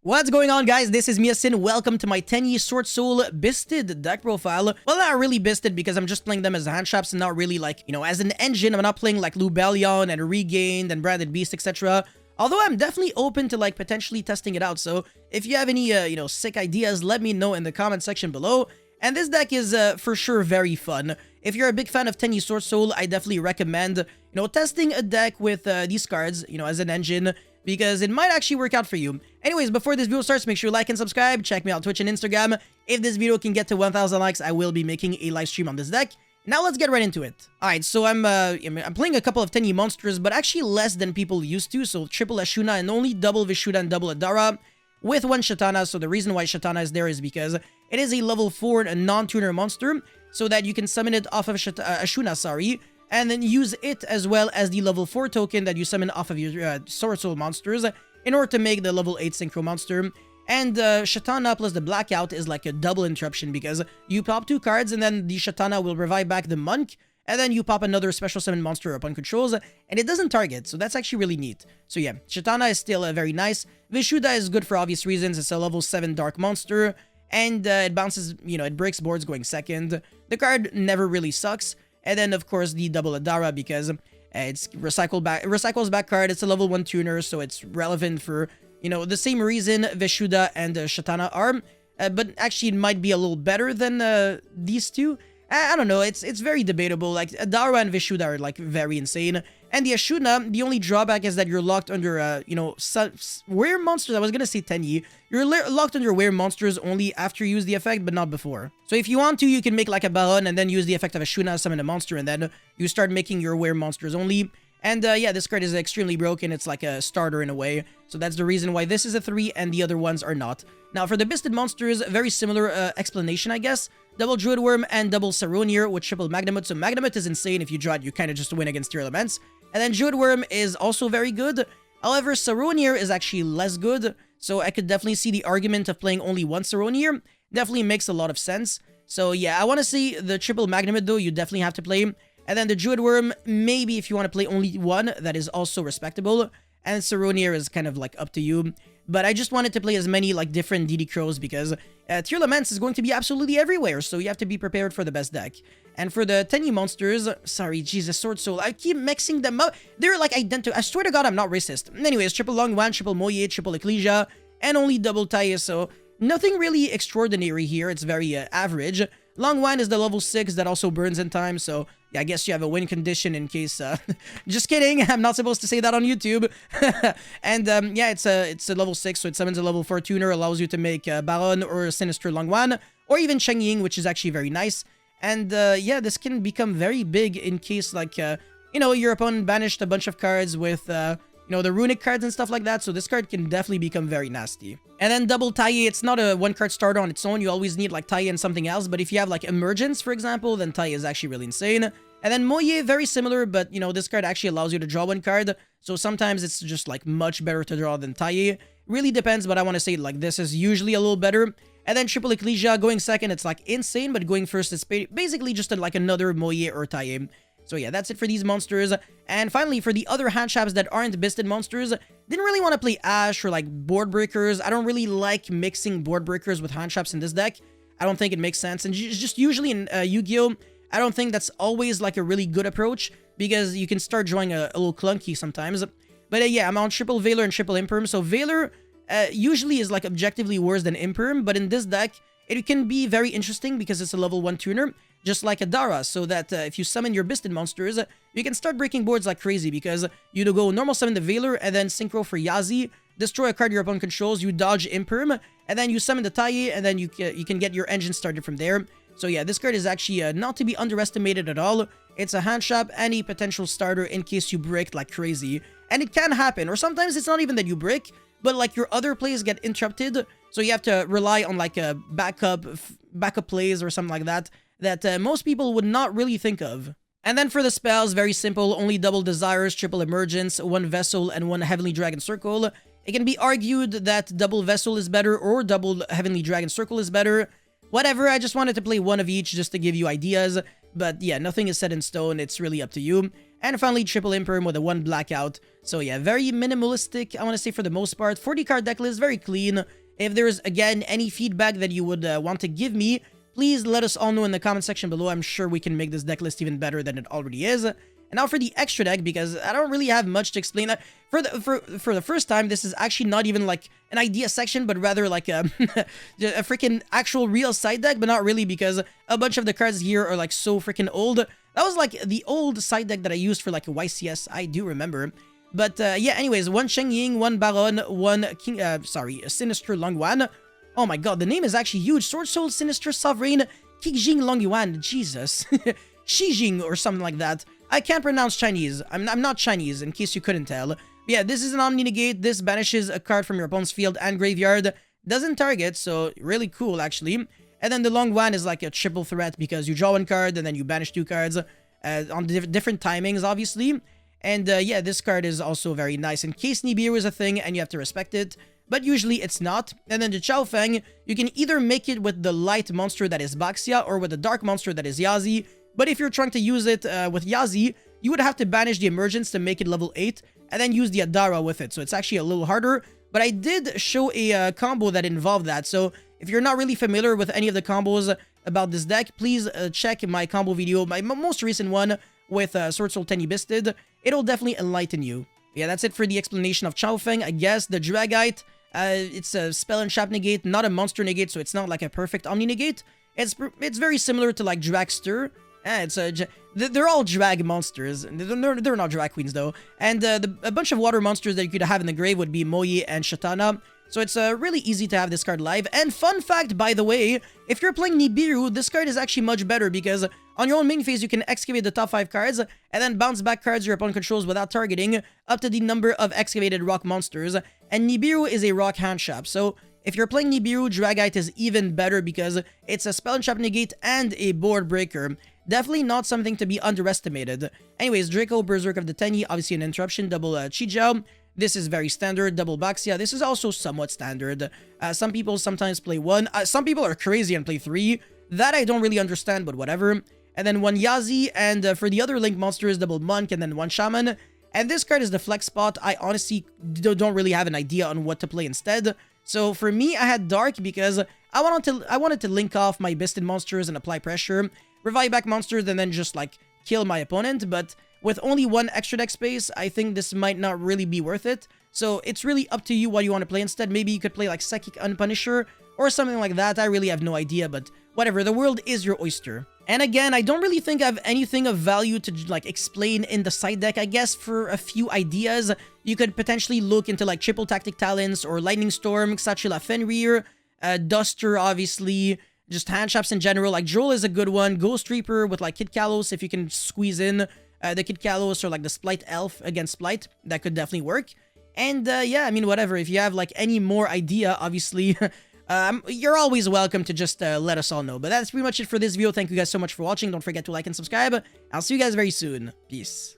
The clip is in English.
What's going on, guys? This is Miasin. Welcome to my Tenyi Swordsoul Bisted deck profile. Well, not really Bisted because I'm just playing them as hand traps and not really like, as an engine. I'm not playing like Lubellion and Regained and Branded Beast, etc. Although I'm definitely open to like potentially testing it out. So if you have any, sick ideas, let me know in the comment section below. And this deck is for sure very fun. If you're a big fan of Tenyi Swordsoul, I definitely recommend, testing a deck with these cards, as an engine, because it might actually work out for you. Anyways, before this video starts, make sure you like and subscribe. Check me out on Twitch and Instagram. If this video can get to 1,000 likes, I will be making a live stream on this deck. Now let's get right into it. Alright, so I'm playing a couple of Tenyi monsters, but actually less than people used to. So triple Ashuna and only double Vishuddha and double Adara with one Shatana. So the reason why Shatana is there is because it is a level 4 and a non-tuner monster, so that you can summon it off of Ashuna, and then use it as well as the level 4 token that you summon off of your Swordsoul monsters in order to make the level 8 Synchro monster. And Shatana plus the Blackout is like a double interruption because you pop 2 cards and then the Shatana will revive back the Monk, and then you pop another special summon monster upon controls, and it doesn't target, so that's actually really neat. So yeah, Shatana is still very nice. Vishuddha is good for obvious reasons. It's a level 7 dark monster, and it bounces, it breaks boards going second. The card never really sucks. And then, of course, the double Adara because it's recycles back card. It's a level 1 tuner, so it's relevant for, the same reason Vishuddha and Shatana are. But actually, it might be a little better than these two. I don't know. It's very debatable. Like, Adara and Vishuddha are, like, very insane. And the Ashuna, the only drawback is that you're locked under, weird monsters. I was gonna say Tenyi. You're locked under weird monsters only after you use the effect, but not before. So if you want to, you can make like a Baron and then use the effect of Ashuna, summon a monster, and then you start making your weird monsters only. And yeah, this card is extremely broken. It's like a starter in a way. So that's the reason why this is a 3 and the other ones are not. Now for the Bisted monsters, very similar explanation, I guess. Double Druid Worm and double Saronir with triple Magnamut. So Magnamut is insane. If you draw it, you kind of just win against tier elements. And then Druid Worm is also very good. However, Saronir is actually less good. So I could definitely see the argument of playing only one Saronir. Definitely makes a lot of sense. So yeah, I want to see the triple Magnamut though. You definitely have to play. And then the Druid Worm, maybe if you want to play only one, that is also respectable. And Saronir is kind of like up to you. But I just wanted to play as many like different DD Crows because tier elements is going to be absolutely everywhere. So you have to be prepared for the best deck. And for the Tenyi monsters, sorry, Jesus, Swordsoul, I keep mixing them up. They're like identical. I swear to God, I'm not racist. Anyways, triple Longwan, triple Moye, triple Ecclesia, and only double Taye. So nothing really extraordinary here. It's very average. Longwan is the level 6 that also burns in time. So yeah, I guess you have a win condition in case, just kidding. I'm not supposed to say that on YouTube. And yeah, it's a level 6. So it summons a level 4 tuner, allows you to make Baron or Sinister Longwan, or even Cheng Ying, which is actually very nice. And yeah, this can become very big in case like, your opponent banished a bunch of cards with, the runic cards and stuff like that. So this card can definitely become very nasty. And then double Taye, it's not a 1-card starter on its own. You always need like Taye and something else. But if you have like Emergence, for example, then Taye is actually really insane. And then Moye, very similar, but this card actually allows you to draw 1 card. So sometimes it's just like much better to draw than Taye. Really depends, but I want to say like this is usually a little better. And then triple Ecclesia, going second, it's like insane, but going first is basically just like another Moye or Taye. So yeah, that's it for these monsters. And finally, for the other hand traps that aren't Bisted monsters, didn't really want to play Ash or like board breakers. I don't really like mixing board breakers with hand traps in this deck. I don't think it makes sense. And just usually in Yu-Gi-Oh!, I don't think that's always like a really good approach because you can start drawing a little clunky sometimes. But yeah, I'm on triple Valor and triple Imperm. So Valor usually is like objectively worse than Imperm, but in this deck, it can be very interesting because it's a level 1 tuner, just like Adara, so that if you summon your Bisted monsters, you can start breaking boards like crazy because you go normal summon the Valor and then Synchro for Yazi, destroy a card your opponent controls, you dodge Imperm, and then you summon the Taye, and then you can get your engine started from there. So yeah, this card is actually not to be underestimated at all. It's a hand trap and a potential starter in case you brick like crazy. And it can happen, or sometimes it's not even that you brick, but like your other plays get interrupted, so you have to rely on like a backup plays or something like that most people would not really think of. And then for the spells, very simple, only double Desires, triple Emergence, 1 Vessel, and 1 Heavenly Dragon Circle. It can be argued that double Vessel is better or double Heavenly Dragon Circle is better. Whatever, I just wanted to play one of each just to give you ideas. But yeah, nothing is set in stone, it's really up to you. And finally, triple Imperm with a 1 Blackout. So yeah, very minimalistic, I want to say, for the most part. 40 card deck list, very clean. If there's, again, any feedback that you would want to give me, please let us all know in the comment section below. I'm sure we can make this deck list even better than it already is. And now for the extra deck, because I don't really have much to explain. For the first time, this is actually not even like an idea section, but rather like a freaking actual real side deck, but not really, because a bunch of the cards here are like so freaking old. That was like the old side deck that I used for like a YCS, I do remember. But yeah, anyways, 1 Sheng Ying, 1 Baron, 1 Sinister Longyuan. Oh my god, the name is actually huge. Swordsoul, Sinister Sovereign, Qijing Longyuan. Jesus. Shijing or something like that. I can't pronounce Chinese. I'm not Chinese, in case you couldn't tell. But yeah, this is an Omni Negate. This banishes a card from your opponent's field and graveyard. Doesn't target, so really cool, actually. And then the Longyuan is like a triple threat, because you draw 1 card and then you banish 2 cards on different timings, obviously. And yeah, this card is also very nice in case Nibiru is a thing and you have to respect it. But usually it's not. And then the Chao Feng, you can either make it with the light monster that is Baxia or with the dark monster that is Yazi. But if you're trying to use it with Yazi, you would have to banish the Emergence to make it level 8 and then use the Adara with it. So it's actually a little harder. But I did show a combo that involved that. So if you're not really familiar with any of the combos about this deck, please check my combo video, my most recent one with Swordsoul Tenyi Bisted. It'll definitely enlighten you. Yeah, that's it for the explanation of Chao Feng. I guess the Dragite, it's a spell and trap negate, not a monster negate, so it's not like a perfect Omni negate. It's very similar to like Dragster. They're all drag monsters. They're not drag queens though. And a bunch of water monsters that you could have in the grave would be Moyi and Shatana. So it's really easy to have this card live. And fun fact, by the way, if you're playing Nibiru, this card is actually much better, because on your own main phase, you can excavate the top 5 cards and then bounce back cards your opponent controls without targeting up to the number of excavated rock monsters. And Nibiru is a rock hand trap. So if you're playing Nibiru, Dragite is even better, because it's a spell and trap negate and a board breaker. Definitely not something to be underestimated. Anyways, Draco, Berserk of the Tenyi, obviously an interruption, double Chijiao. This is very standard. Double Baxia. This is also somewhat standard. Some people sometimes play 1. Some people are crazy and play 3. That I don't really understand, but whatever. And then 1 Yazi. And for the other Link monsters, double Monk and then 1 Shaman. And this card is the flex spot. I honestly don't really have an idea on what to play instead. So for me, I had Dark because I wanted to link off my Bisted monsters and apply pressure, revive back monsters, and then just like kill my opponent. But with only 1 extra deck space, I think this might not really be worth it. So it's really up to you what you want to play instead. Maybe you could play like Psychic Unpunisher or something like that. I really have no idea, but whatever. The world is your oyster. And again, I don't really think I have anything of value to like explain in the side deck. I guess for a few ideas, you could potentially look into like Triple Tactic Talents or Lightning Storm, Xachila Fenrir, Duster, obviously. Just hand traps in general. Like Droll is a good one. Ghost Reaper with like Kid Kalos, if you can squeeze in the Kid Kalos or like the Splight Elf against Splight, that could definitely work. And yeah, I mean, whatever. If you have like any more idea, obviously, you're always welcome to just let us all know. But that's pretty much it for this video. Thank you guys so much for watching. Don't forget to like and subscribe. I'll see you guys very soon. Peace.